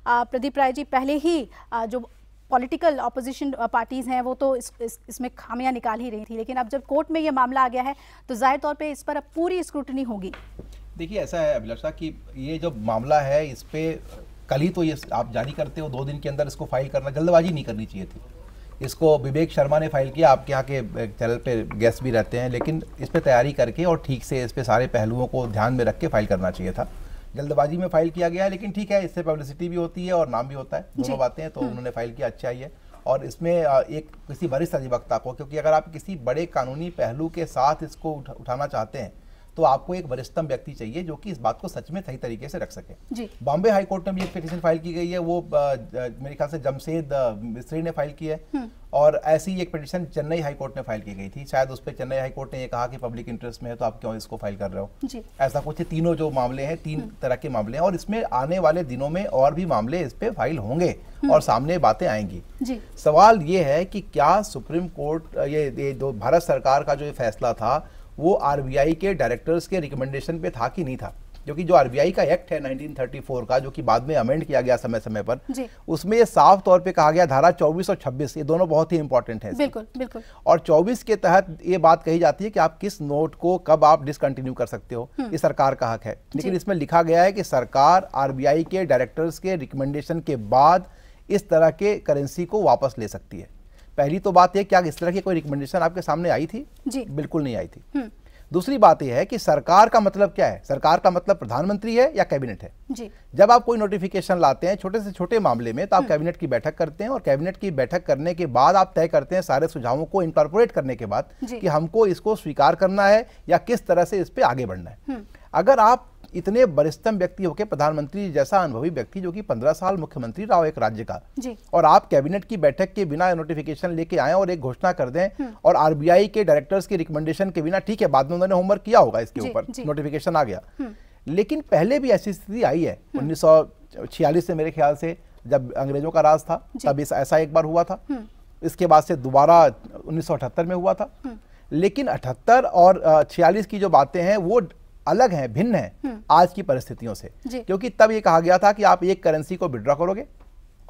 प्रदीप राय जी, पहले ही जो political opposition parties हैं वो तो इसमें खामियां निकाल ही रही थी, लेकिन अब जब कोर्ट में ये मामला आ गया है तो जाहिर तौर पे इस पर अब पूरी स्क्रूटनी होगी। देखिए ऐसा है अभिलाषा कि ये जो मामला है इस पे कल ही तो ये आप जारी करते हो, 2 दिन के अंदर इसको फाइल करना, जल्दबाजी नहीं करनी चाहिए थी। इसको विवेक शर्मा ने फाइल किया, आपके यहाँ के चैनल पे गेस्ट भी रहते हैं, लेकिन इस पे तैयारी करके और ठीक से इस पे सारे पहलुओं को ध्यान में रख के फाइल करना चाहिए था। जल्दबाजी में फाइल किया गया है, लेकिन ठीक है, इससे पब्लिसिटी भी होती है और नाम भी होता है, दोनों बातें हैं, तो उन्होंने फाइल किया, अच्छा ही है। और इसमें एक किसी वरिष्ठ अधिवक्ता को, क्योंकि अगर आप किसी बड़े कानूनी पहलू के साथ इसको उठाना चाहते हैं तो आपको एक वरिष्ठतम व्यक्ति चाहिए जो कि इस बात को सच में सही तरीके से रख सके। बॉम्बे हाई कोर्ट में भी एक पिटीशन फाइल की गई है, वो मेरे ख्याल से जमशेद मिस्त्री ने फाइल की है, और ऐसी एक पिटीशन चेन्नई हाई कोर्ट में फाइल की गई थी। शायद उस पर चेन्नई हाई कोर्ट ने ये कहा कि पब्लिक इंटरेस्ट में है तो आप क्यों इसको फाइल कर रहे हो, ऐसा कुछ। तीनों जो मामले हैं 3 तरह के मामले हैं, और इसमें आने वाले दिनों में और भी मामले इस पे फाइल होंगे और सामने बातें आएंगी। सवाल ये है कि क्या सुप्रीम कोर्ट ये जो भारत सरकार का जो ये फैसला था वो आरबीआई के डायरेक्टर्स के रिकमेंडेशन पे था कि नहीं था, क्योंकि जो आरबीआई का एक्ट है 1934 का, जो कि बाद में अमेंड किया गया समय समय पर, उसमें ये साफ तौर पे कहा गया, धारा 24 और 26, ये दोनों बहुत ही इंपॉर्टेंट है। बिल्कुल बिल्कुल। और 24 के तहत ये बात कही जाती है कि आप किस नोट को कब आप डिसकंटिन्यू कर सकते हो, ये सरकार का हक है। लेकिन इसमें लिखा गया है कि सरकार आरबीआई के डायरेक्टर्स के रिकमेंडेशन के बाद इस तरह के करेंसी को वापस ले सकती है। पहली तो बात है, क्या इस तरह की कोई रिकमेंडेशन आपके सामने आई थी? बिल्कुल नहीं आई थी। दूसरी बात यह है कि सरकार का मतलब क्या है? सरकार का मतलब प्रधानमंत्री है या कैबिनेट है? जब आप कोई नोटिफिकेशन लाते हैं छोटे से छोटे मामले में, तो आप कैबिनेट की बैठक करते हैं, और कैबिनेट की बैठक करने के बाद आप तय करते हैं सारे सुझावों को इनकॉर्पोरेट करने के बाद कि हमको इसको स्वीकार करना है या किस तरह से इस पे आगे बढ़ना है। अगर आप इतने वरिष्ठतम व्यक्ति होकर, प्रधानमंत्री जैसा अनुभवी व्यक्ति जो कि 15 साल मुख्यमंत्री रहा हो एक राज्य का, और आप कैबिनेट की बैठक के बिना नोटिफिकेशन लेके आए और एक घोषणा कर दें, और आरबीआई के डायरेक्टर्स के रिकमेंडेशन के बिना, ठीक है बाद में उन्होंने होमवर्क किया होगा इसके ऊपर, नोटिफिकेशन आ गया, लेकिन पहले भी ऐसी स्थिति आई है 1946 से, मेरे ख्याल से जब अंग्रेजों का राज था तब ऐसा एक बार हुआ था। इसके बाद से दोबारा 1978 में हुआ था। लेकिन 78 और 46 की जो बातें हैं वो अलग हैं, भिन्न हैं आज की परिस्थितियों से, क्योंकि तब ये कहा गया था कि आप एक करेंसी को विड्रॉ करोगे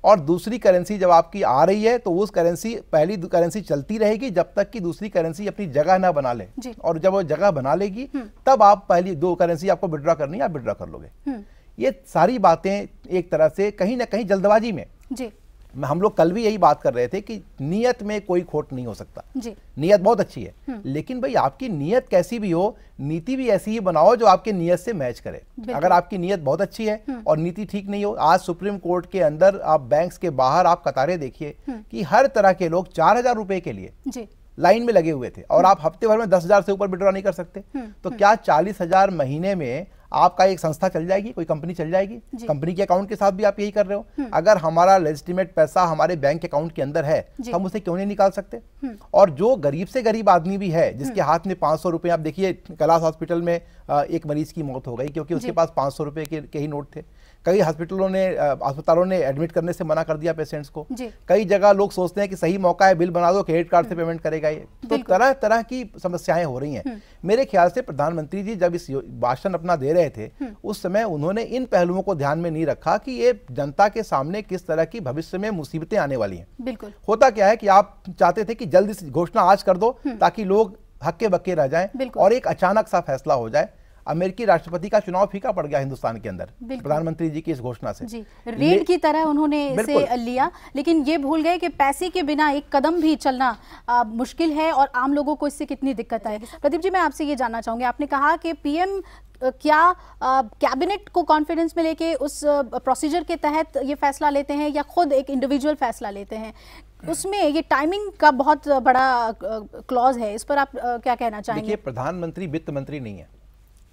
और दूसरी करेंसी जब आपकी आ रही है तो उस करेंसी, पहली करेंसी चलती रहेगी जब तक कि दूसरी करेंसी अपनी जगह ना बना ले, और जब वो जगह बना लेगी तब आप पहली 2 करेंसी आपको विड्रॉ करनी है, आप विड्रॉ कर लोगे। ये सारी बातें एक तरह से कहीं ना कहीं जल्दबाजी में, हम लोग कल भी यही बात कर रहे थे कि नियत में कोई खोट नहीं हो सकता, नियत बहुत अच्छी है, लेकिन भाई आपकी नियत कैसी भी हो, नीति भी ऐसी ही बनाओ जो आपके नियत से मैच करे। अगर आपकी नियत बहुत अच्छी है और नीति ठीक नहीं हो, आज सुप्रीम कोर्ट के अंदर आप बैंक्स के बाहर आप कतारें देखिए कि हर तरह के लोग 4000 रुपए के लिए लाइन में लगे हुए थे, और आप हफ्ते भर में 10,000 से ऊपर विड्रॉ नहीं कर सकते। तो क्या 40,000 महीने में आपका एक संस्था चल जाएगी, कोई कंपनी चल जाएगी? कंपनी के अकाउंट के साथ भी आप यही कर रहे हो। अगर हमारा लेजिटिमेट पैसा हमारे बैंक अकाउंट के अंदर है, हम उसे क्यों नहीं निकाल सकते? और जो गरीब से गरीब आदमी भी है जिसके हाथ में 500 रुपए, आप देखिए कैलाश हॉस्पिटल में एक मरीज की मौत हो गई क्योंकि उसके पास 500 रुपए के ही नोट थे। कई अस्पतालों ने एडमिट करने से मना कर दिया पेशेंट्स को। कई जगह लोग सोचते हैं कि सही मौका है, बिल बना दो, क्रेडिट कार्ड से पेमेंट करेगा ये। तो तरह तरह की समस्याएं हो रही हैं। मेरे ख्याल से प्रधानमंत्री जी जब इस भाषण अपना दे रहे थे उस समय उन्होंने इन पहलुओं को ध्यान में नहीं रखा कि ये जनता के सामने किस तरह की भविष्य में मुसीबतें आने वाली हैं। बिल्कुल। होता क्या है कि आप चाहते थे कि जल्दी से घोषणा आज कर दो ताकि लोग हक्के बक्के रह जाएं और एक अचानक सा फैसला हो जाए। अमेरिकी राष्ट्रपति का चुनाव फीका पड़ गया हिंदुस्तान के अंदर प्रधानमंत्री जी की इस घोषणा से। रेड की तरह उन्होंने इसे लिया, लेकिन ये भूल गए कि पैसे के बिना एक कदम भी चलना मुश्किल है और आम लोगों को इससे कितनी दिक्कत है। प्रदीप जी, मैं आपसे ये जानना चाहूंगी, आपने कहा कि पीएम क्या कैबिनेट को कॉन्फिडेंस में लेके उस प्रोसीजर के तहत ये फैसला लेते हैं या खुद एक इंडिविजुअल फैसला लेते हैं? उसमें ये टाइमिंग का बहुत बड़ा क्लॉज है, इस पर आप क्या कहना चाहेंगे? देखिए, प्रधानमंत्री वित्त मंत्री नहीं है,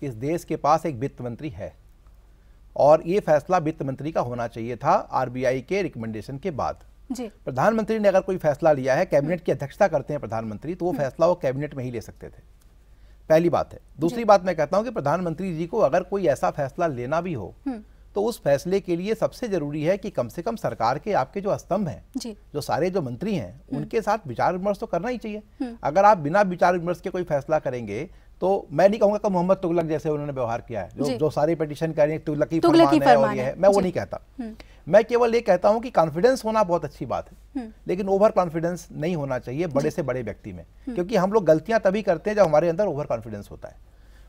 इस देश के पास एक वित्त मंत्री है और ये फैसला वित्त मंत्री का होना चाहिए था आरबीआई के रिकमेंडेशन के बाद। जी। प्रधानमंत्री ने अगर कोई फैसला लिया है, कैबिनेट की अध्यक्षता करते हैं प्रधानमंत्री, तो वो फैसला वो कैबिनेट में ही ले सकते थे, पहली बात है। दूसरी बात मैं कहता हूं कि प्रधानमंत्री जी को अगर कोई ऐसा फैसला लेना भी हो तो उस फैसले के लिए सबसे जरूरी है कि कम से कम सरकार के आपके जो स्तंभ हैं, जो सारे जो मंत्री हैं, उनके साथ विचार विमर्श तो करना ही चाहिए। अगर आप बिना विचार विमर्श के कोई फैसला करेंगे तो मैं नहीं कहूंगा कि मोहम्मद तुगलक जैसे उन्होंने व्यवहार किया है, जो सारी पिटीशन कर रही है तुगलकी फरमान है और ये है, मैं वो नहीं कहता। मैं केवल ये कहता हूं कि कॉन्फिडेंस होना बहुत अच्छी बात है, लेकिन ओवर कॉन्फिडेंस नहीं होना चाहिए बड़े से बड़े व्यक्ति में, क्योंकि हम लोग गलतियां तभी करते हैं जब हमारे अंदर ओवर कॉन्फिडेंस होता है।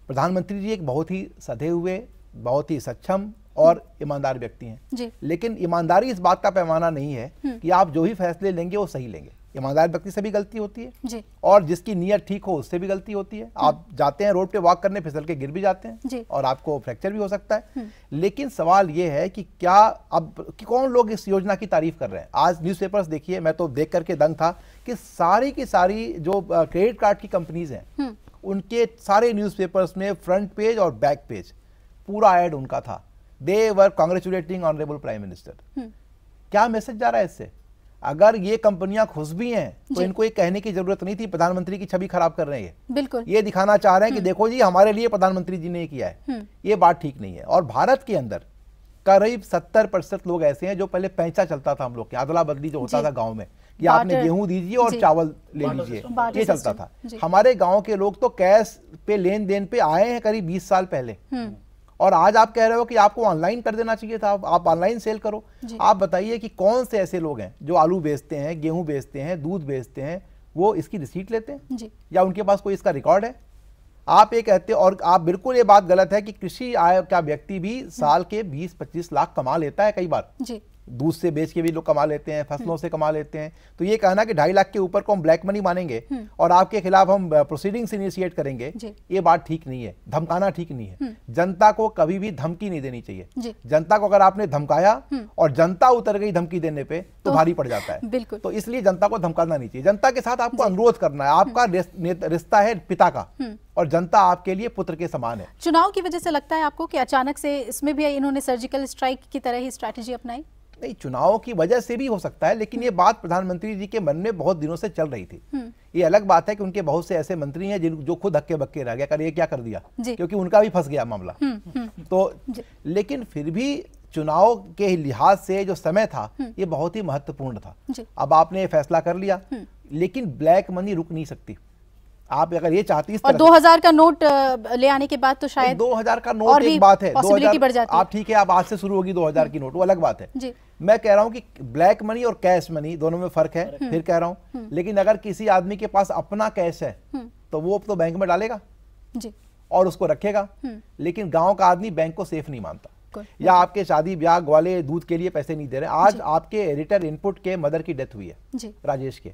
प्रधानमंत्री जी एक बहुत ही सधे हुए, बहुत ही सक्षम और ईमानदार व्यक्ति हैं, लेकिन ईमानदारी इस बात का पैमाना नहीं है कि आप जो भी फैसले लेंगे वो सही लेंगे। ईमानदार व्यक्ति से भी गलती होती है जी। और जिसकी नीयत ठीक हो उससे भी गलती होती है। आप जाते हैं रोड पे वॉक करने, फिसल के गिर भी जाते हैं और आपको फ्रैक्चर भी हो सकता है। लेकिन सवाल ये है कि क्या अब कौन लोग इस योजना की तारीफ कर रहे हैं। आज न्यूज़पेपर्स देखिए, मैं तो देख करके दंग था कि सारी की सारी जो क्रेडिट कार्ड की कंपनीज हैं उनके सारे न्यूज़पेपर्स में फ्रंट पेज और बैक पेज पूरा ऐड उनका था, दे वर कांग्रेचुलेटिंग ऑनरेबल प्राइम मिनिस्टर। क्या मैसेज जा रहा है इससे? अगर ये कंपनियां खुश भी हैं तो इनको ये कहने की जरूरत नहीं थी प्रधानमंत्री की छवि खराब कर रहे हैं, बिल्कुल ये दिखाना चाह रहे हैं कि देखो जी हमारे लिए प्रधानमंत्री जी ने किया है। ये बात ठीक नहीं है। और भारत के अंदर करीब 70% लोग ऐसे हैं जो पहले पैंचा चलता था, हम लोग के अदला बदली जो होता था गांव में कि आपने गेहूं दीजिए और चावल ले लीजिए, ये चलता था। हमारे गांव के लोग तो कैश पे लेन देन पे आए हैं करीब 20 साल पहले, और आज आप कह रहे हो कि आपको ऑनलाइन कर देना चाहिए था, आप ऑनलाइन सेल करो। आप बताइए कि कौन से ऐसे लोग हैं जो आलू बेचते हैं, गेहूं बेचते हैं, दूध बेचते हैं, वो इसकी रिसीट लेते हैं जी। या उनके पास कोई इसका रिकॉर्ड है? आप ये कहते हैं, और आप बिल्कुल ये बात गलत है कि कृषि आय का व्यक्ति भी साल के 20-25 लाख कमा लेता है कई बार जी। दूध से बेच के भी लोग कमा लेते हैं, फसलों से कमा लेते हैं। तो ये कहना कि 2.5 लाख के ऊपर को हम ब्लैक मनी मानेंगे और आपके खिलाफ हम प्रोसीडिंग्स इनिशिएट करेंगे, ये बात ठीक नहीं है। धमकाना ठीक नहीं है। जनता को कभी भी धमकी नहीं देनी चाहिए। जनता को अगर आपने धमकाया और जनता उतर गई धमकी देने पे तो भारी पड़ जाता है। तो इसलिए जनता को धमकाना नहीं चाहिए। जनता के साथ आपको अनुरोध करना है, आपका रिश्ता है पिता का और जनता आपके लिए पुत्र के समान है। चुनाव की वजह से लगता है आपको कि अचानक से इसमें भी इन्होंने सर्जिकल स्ट्राइक की तरह ही स्ट्रैटेजी अपनाई? नहीं, चुनाव की वजह से भी हो सकता है, लेकिन ये बात प्रधानमंत्री जी के मन में बहुत दिनों से चल रही थी। ये अलग बात है कि उनके बहुत से ऐसे मंत्री हैं जो खुद हक्के बक्के रह गया, ये क्या कर दिया, क्योंकि उनका भी फंस गया मामला। तो लेकिन फिर भी चुनाव के लिहाज से जो समय था ये बहुत ही महत्वपूर्ण था। अब आपने फैसला कर लिया, लेकिन ब्लैक मनी रुक नहीं सकती। आप अगर ये चाहती और 2000 का नोट ले आने के बाद तो शायद 2000 का नोट एक बात है, 2000 बढ़ जाती है। आप ठीक है, आप आज से शुरू होगी 2000 की नोट, वो अलग बात है जी। मैं कह रहा हूं कि ब्लैक मनी और कैश मनी दोनों में फर्क है, फिर कह रहा हूं। लेकिन अगर किसी आदमी के पास अपना कैश है तो वो तो बैंक में डालेगा जी और उसको रखेगा, लेकिन गांव का आदमी बैंक को सेफ नहीं मानता। या आपके शादी ब्याह ग्वाले दूध के लिए पैसे नहीं दे रहे। आज आपके एडिटर इनपुट के मदर की डेथ हुई है राजेश के,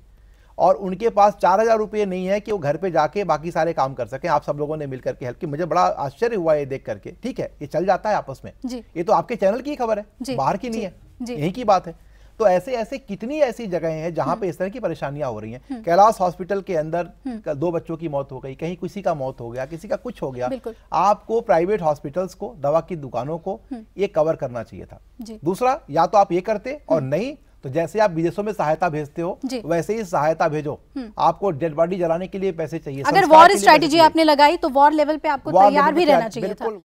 और उनके पास 4000 रुपये नहीं है कि वो घर पे जाके बाकी सारे काम कर सके। आप सब लोगों ने मिलकर के हेल्प की, मुझे बड़ा आश्चर्य हुआ ये देख करके। ठीक है, ये चल जाता है आपस में, ये तो आपके चैनल की खबर है, बाहर की नहीं है, यही की बात है। तो ऐसे ऐसे कितनी ऐसी जगहें हैं जहां पे इस तरह की परेशानियां हो रही हैं। कैलाश हॉस्पिटल के अंदर 2 बच्चों की मौत हो गई, कहीं किसी का मौत हो गया, किसी का कुछ हो गया। आपको प्राइवेट हॉस्पिटल्स को, दवा की दुकानों को ये कवर करना चाहिए था। दूसरा, या तो आप ये करते, और नहीं तो जैसे आप विदेशों में सहायता भेजते हो वैसे ही सहायता भेजो। आपको डेड बॉडी जलाने के लिए पैसे चाहिए। अगर वॉर स्ट्रेटेजी आपने लगाई तो वॉर लेवल पे आपको तैयार भी रहना चाहिए था।